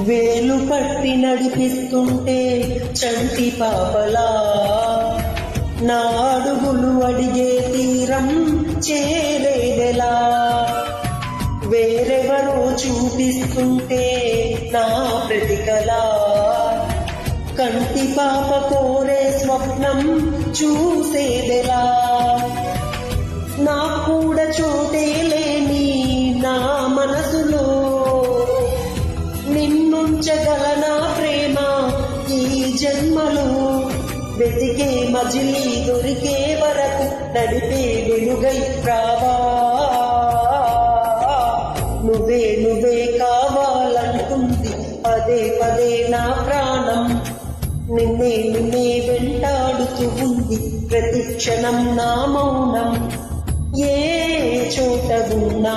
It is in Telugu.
వేలు పట్టి నడిపిస్తుంటే చంటి పాపలా నా అడుగులు అడిగే తీరం చేరేదెలా వేరెవరో చూపిస్తుంటే నా ప్రతికలా కంటి పాప కోరే స్వప్నం చూసేదెలా నా కూడా చోటే లేని నా మనసులో నిన్నుంచగలనా ప్రేమ ఈ జన్మలో వెతికే మజిలీ దొరికే వరకు నడిపే వెలుగై రావా నువ్వే కావాలంటుంది పదే పదే నా ప్రాణం నిన్నే వెంటాడుతూ ఉంది ప్రతి క్షణం నా మౌనం ఏ చోట ఉన్నా